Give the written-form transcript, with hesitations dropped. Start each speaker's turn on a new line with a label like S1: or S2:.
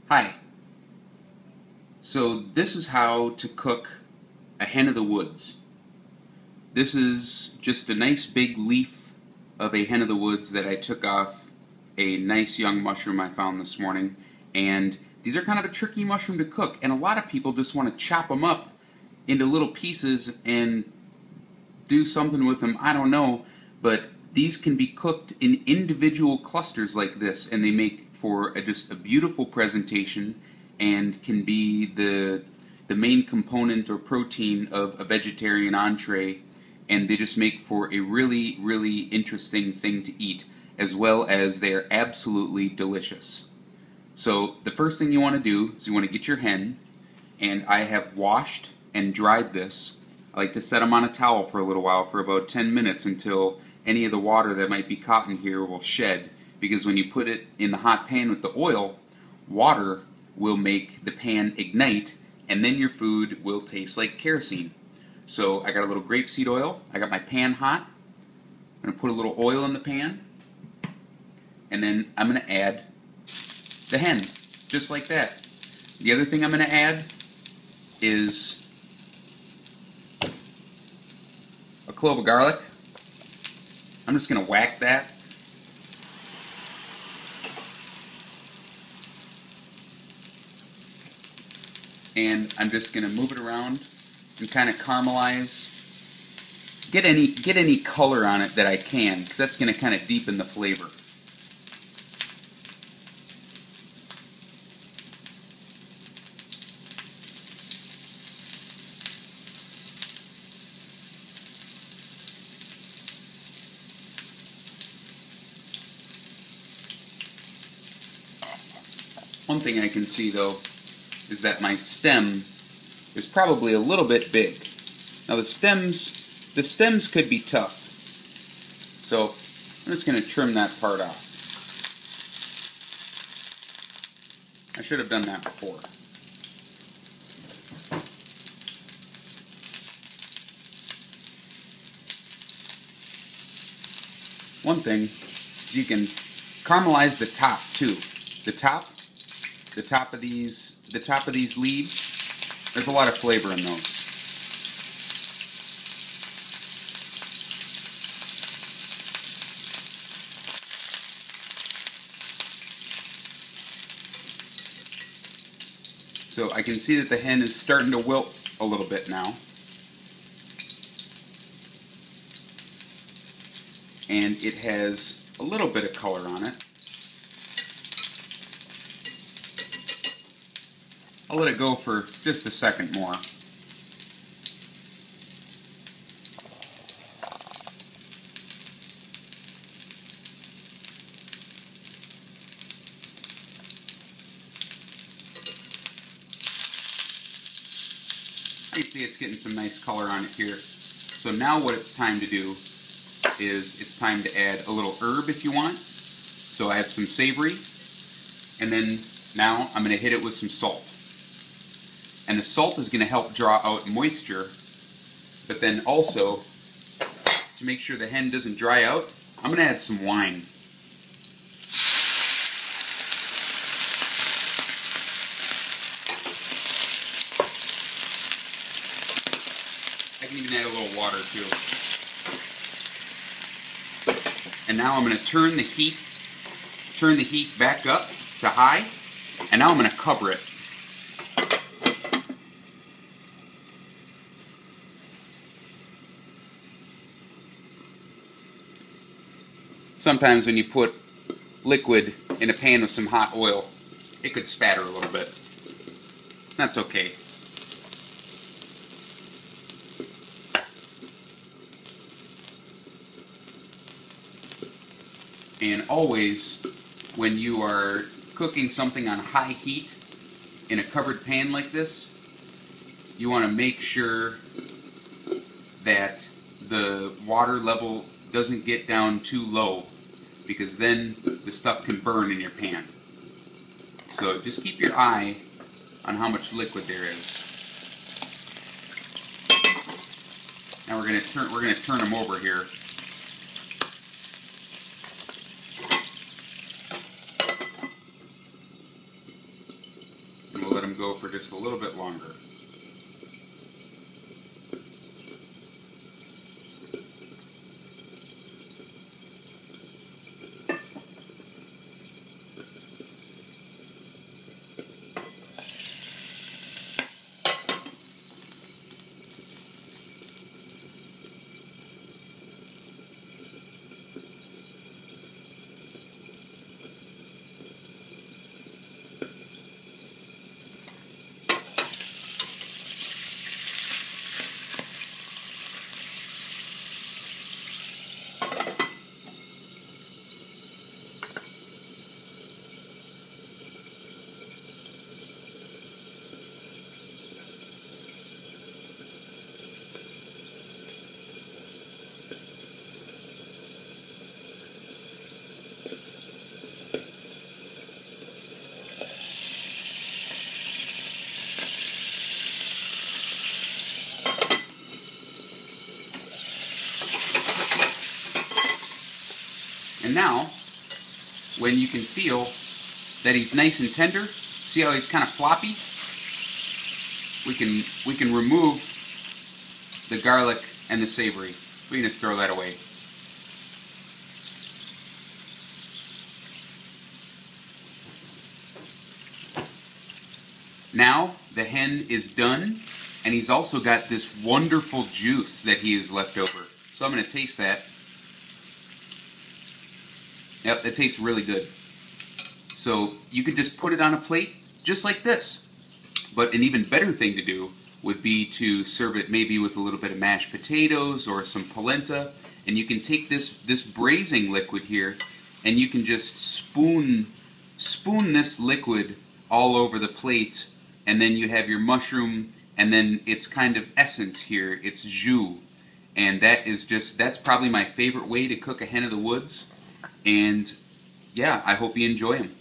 S1: Hi. So this is how to cook a hen of the woods. This is just a nice big leaf of a hen of the woods that I took off a nice young mushroom I found this morning. And these are kind of a tricky mushroom to cook, and a lot of people just want to chop them up into little pieces and do something with them. I don't know, but these can be cooked in individual clusters like this, and they make for just a beautiful presentation and can be the main component or protein of a vegetarian entree, and they just make for a really, really interesting thing to eat, as well as they are absolutely delicious. So the first thing you want to do is you want to get your hen, and I have washed and dried this. I like to set them on a towel for a little while, for about 10 minutes, until any of the water that might be caught in here will shed, because when you put it in the hot pan with the oil, water will make the pan ignite, and then your food will taste like kerosene. So I got a little grapeseed oil, I got my pan hot, I'm going to put a little oil in the pan, and then I'm going to add the hen, just like that. The other thing I'm going to add is a clove of garlic. I'm just going to whack that. And I'm just going to move it around and kind of caramelize. Get any color on it that I can, because that's going to kind of deepen the flavor. One thing I can see, though, is that my stem is probably a little bit big. Now the stems could be tough, so I'm just going to trim that part off. I should have done that before. One thing is you can caramelize the top too. The top of these leaves, there's a lot of flavor in those. So I can see that the hen is starting to wilt a little bit now. And it has a little bit of color on it. I'll let it go for just a second more. You see it's getting some nice color on it here. So now what it's time to do is it's time to add a little herb if you want. So I have some savory, and then now I'm going to hit it with some salt. And the salt is going to help draw out moisture, but then also, to make sure the hen doesn't dry out, I'm going to add some wine. I can even add a little water too. And now I'm going to turn the heat back up to high, and now I'm going to cover it. Sometimes when you put liquid in a pan with some hot oil, it could spatter a little bit. That's okay. And always, when you are cooking something on high heat in a covered pan like this, you want to make sure that the water level doesn't get down too low, because then the stuff can burn in your pan. So just keep your eye on how much liquid there is. Now we're going to turn them over here. them go for just a little bit longer. And now, when you can feel that he's nice and tender, see how he's kind of floppy? We can remove the garlic and the savory. We can just throw that away. Now the hen is done, and he's also got this wonderful juice that he has left over. So I'm going to taste that. Yep, that tastes really good. So you could just put it on a plate just like this. But an even better thing to do would be to serve it maybe with a little bit of mashed potatoes or some polenta. And you can take this braising liquid here and you can just spoon this liquid all over the plate, and then you have your mushroom, and then it's kind of essence here, it's jus. And that's probably my favorite way to cook a hen of the woods. And yeah, I hope you enjoy them.